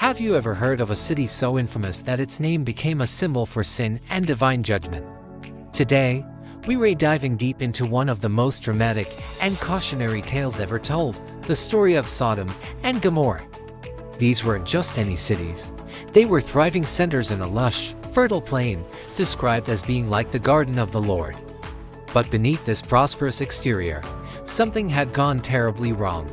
Have you ever heard of a city so infamous that its name became a symbol for sin and divine judgment? Today, we're diving deep into one of the most dramatic and cautionary tales ever told, the story of Sodom and Gomorrah. These weren't just any cities. They were thriving centers in a lush, fertile plain, described as being like the garden of the Lord. But beneath this prosperous exterior, something had gone terribly wrong.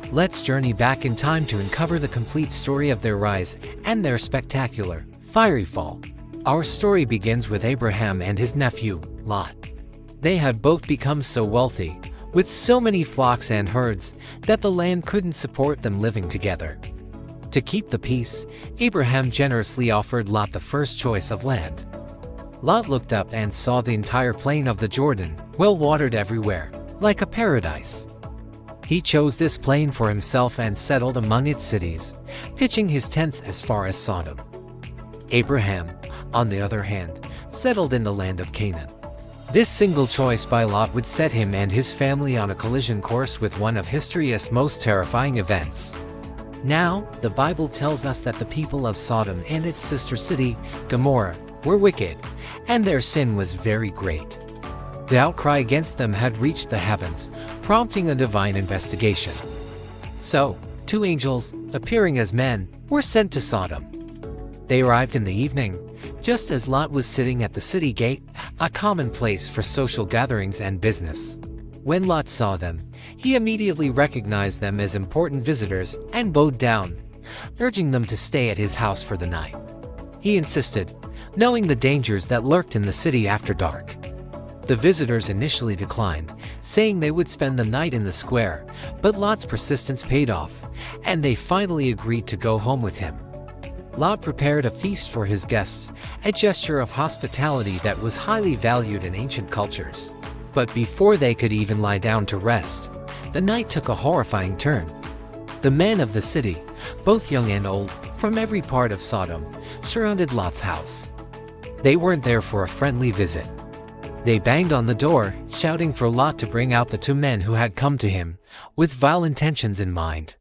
Let's journey back in time to uncover the complete story of their rise and their spectacular, fiery fall. Our story begins with Abraham and his nephew, Lot. They had both become so wealthy, with so many flocks and herds, that the land couldn't support them living together. To keep the peace, Abraham generously offered Lot the first choice of land. Lot looked up and saw the entire plain of the Jordan, well-watered everywhere, like a paradise. He chose this plain for himself and settled among its cities, pitching his tents as far as Sodom. Abraham, on the other hand, settled in the land of Canaan. This single choice by Lot would set him and his family on a collision course with one of history's most terrifying events. Now, the Bible tells us that the people of Sodom and its sister city, Gomorrah, were wicked, and their sin was very great. The outcry against them had reached the heavens, prompting a divine investigation. So, two angels, appearing as men, were sent to Sodom. They arrived in the evening, just as Lot was sitting at the city gate, a common place for social gatherings and business. When Lot saw them, he immediately recognized them as important visitors and bowed down, urging them to stay at his house for the night. He insisted, knowing the dangers that lurked in the city after dark. The visitors initially declined, saying they would spend the night in the square, but Lot's persistence paid off, and they finally agreed to go home with him. Lot prepared a feast for his guests, a gesture of hospitality that was highly valued in ancient cultures. But before they could even lie down to rest, the night took a horrifying turn. The men of the city, both young and old, from every part of Sodom, surrounded Lot's house. They weren't there for a friendly visit. They banged on the door, shouting for Lot to bring out the two men who had come to him, with vile intentions in mind.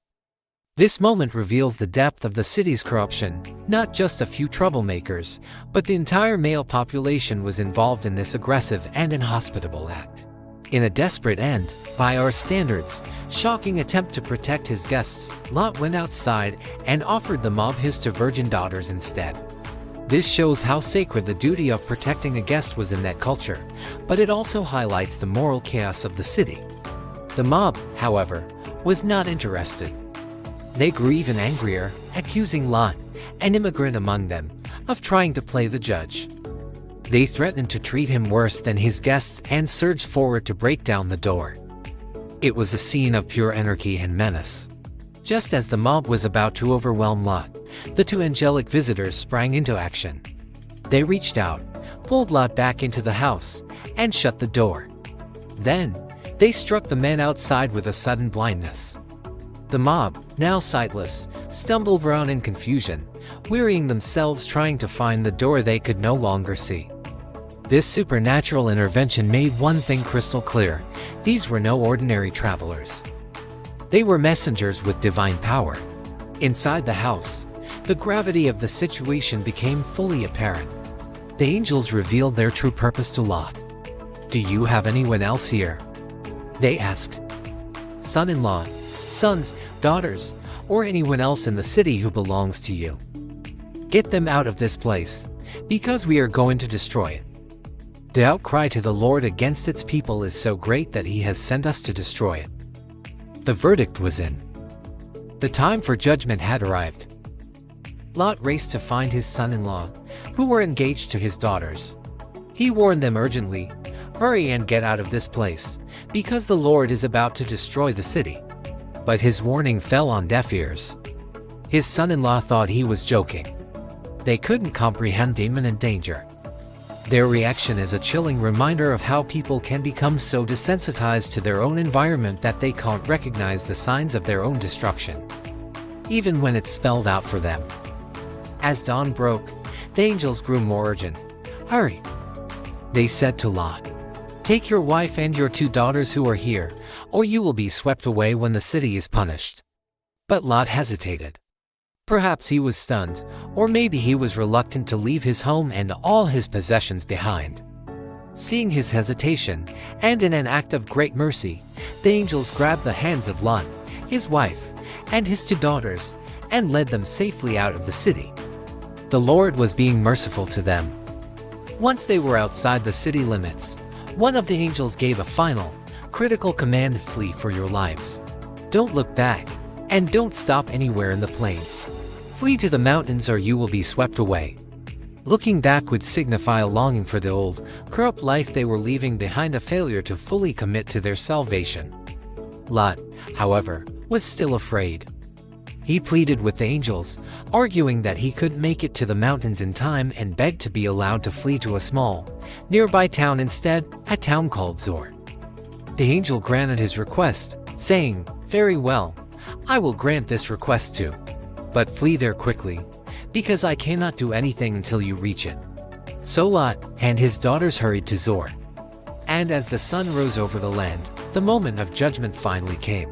This moment reveals the depth of the city's corruption. Not just a few troublemakers, but the entire male population was involved in this aggressive and inhospitable act. In a desperate and, by our standards, shocking attempt to protect his guests, Lot went outside and offered the mob his two virgin daughters instead. This shows how sacred the duty of protecting a guest was in that culture, but it also highlights the moral chaos of the city. The mob, however, was not interested. They grew even angrier, accusing Lot, an immigrant among them, of trying to play the judge. They threatened to treat him worse than his guests and surged forward to break down the door. It was a scene of pure anarchy and menace. Just as the mob was about to overwhelm Lot, the two angelic visitors sprang into action. They reached out, pulled Lot back into the house, and shut the door. Then, they struck the men outside with a sudden blindness. The mob, now sightless, stumbled around in confusion, wearying themselves trying to find the door they could no longer see. This supernatural intervention made one thing crystal clear: these were no ordinary travelers. They were messengers with divine power. Inside the house, the gravity of the situation became fully apparent. The angels revealed their true purpose to Lot. "Do you have anyone else here?" they asked. "Son-in-law, sons, daughters, or anyone else in the city who belongs to you. Get them out of this place, because we are going to destroy it. The outcry to the Lord against its people is so great that he has sent us to destroy it." The verdict was in. The time for judgment had arrived. Lot raced to find his son-in-law, who were engaged to his daughters. He warned them urgently, "Hurry and get out of this place, because the Lord is about to destroy the city." But his warning fell on deaf ears. His son-in-law thought he was joking. They couldn't comprehend the imminent danger. Their reaction is a chilling reminder of how people can become so desensitized to their own environment that they can't recognize the signs of their own destruction, even when it's spelled out for them. As dawn broke, the angels grew more urgent. "Hurry," they said to Lot. "Take your wife and your 2 daughters who are here, or you will be swept away when the city is punished." But Lot hesitated. Son-in-law, daughters, or anyone else in the city who belongs to you. Get them out of this place, because we are going to destroy it. The verdict was in. The time for judgment had arrived. Lot raced to find his son-in-law, who were engaged to his daughters. He warned them urgently, "Hurry and get out of this place, because the Lord is about to destroy the city." But Lot hesitated. Perhaps he was stunned, or maybe he was reluctant to leave his home and all his possessions behind. Seeing his hesitation, and in an act of great mercy, the angels grabbed the hands of Lot, his wife, and his 2 daughters, and led them safely out of the city. The Lord was being merciful to them. Once they were outside the city limits, one of the angels gave a final, critical command: flee for your lives. Don't look back, and don't stop anywhere in the plain. Flee to the mountains or you will be swept away. Looking back would signify a longing for the old, corrupt life they were leaving behind, a failure to fully commit to their salvation. Lot, however, was still afraid. He pleaded with the angels, arguing that he couldn't make it to the mountains in time, and begged to be allowed to flee to a small, nearby town instead, a town called Zor. The angel granted his request, saying, "Very well, I will grant this request too. But flee there quickly, because I cannot do anything until you reach it." So Lot and his daughters hurried to Zor. And as the sun rose over the land, the moment of judgment finally came.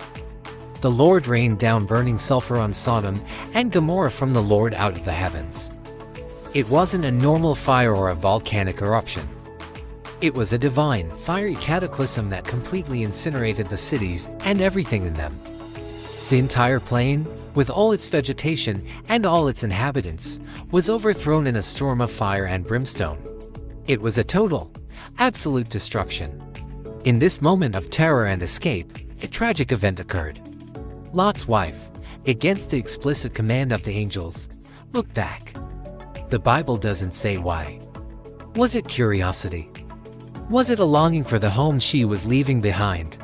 The Lord rained down burning sulfur on Sodom and Gomorrah from the Lord out of the heavens. It wasn't a normal fire or a volcanic eruption. It was a divine, fiery cataclysm that completely incinerated the cities and everything in them. The entire plain, with all its vegetation and all its inhabitants, was overthrown in a storm of fire and brimstone. It was a total, absolute destruction. In this moment of terror and escape, a tragic event occurred. Lot's wife, against the explicit command of the angels, looked back. The Bible doesn't say why. Was it curiosity? Was it a longing for the home she was leaving behind?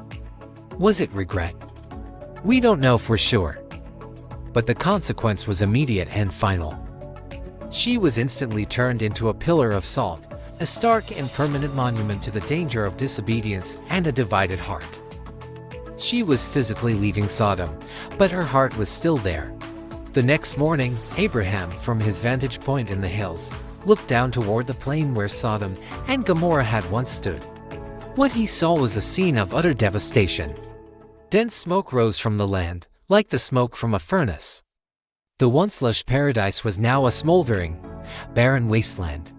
Was it regret? We don't know for sure. But the consequence was immediate and final. She was instantly turned into a pillar of salt, a stark and permanent monument to the danger of disobedience and a divided heart. She was physically leaving Sodom, but her heart was still there. The next morning, Abraham, from his vantage point in the hills, looked down toward the plain where Sodom and Gomorrah had once stood. What he saw was a scene of utter devastation. Dense smoke rose from the land, like the smoke from a furnace. The once lush paradise was now a smoldering, barren wasteland.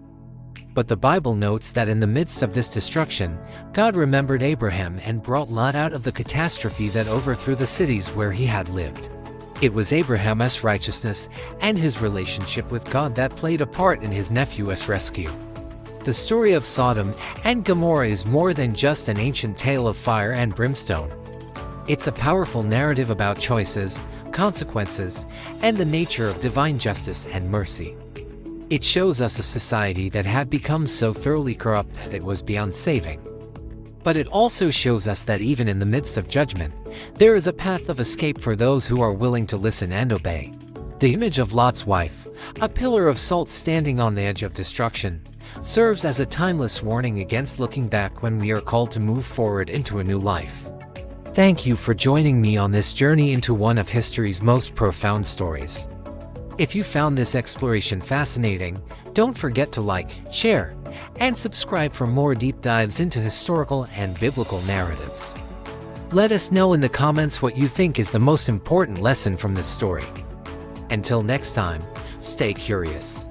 But the Bible notes that in the midst of this destruction, God remembered Abraham and brought Lot out of the catastrophe that overthrew the cities where he had lived. It was Abraham's righteousness and his relationship with God that played a part in his nephew's rescue. The story of Sodom and Gomorrah is more than just an ancient tale of fire and brimstone. It's a powerful narrative about choices, consequences, and the nature of divine justice and mercy. It shows us a society that had become so thoroughly corrupt that it was beyond saving. But it also shows us that even in the midst of judgment, there is a path of escape for those who are willing to listen and obey. The image of Lot's wife, a pillar of salt standing on the edge of destruction, serves as a timeless warning against looking back when we are called to move forward into a new life. Thank you for joining me on this journey into one of history's most profound stories. If you found this exploration fascinating, don't forget to like, share, and subscribe for more deep dives into historical and biblical narratives. Let us know in the comments what you think is the most important lesson from this story. Until next time, stay curious.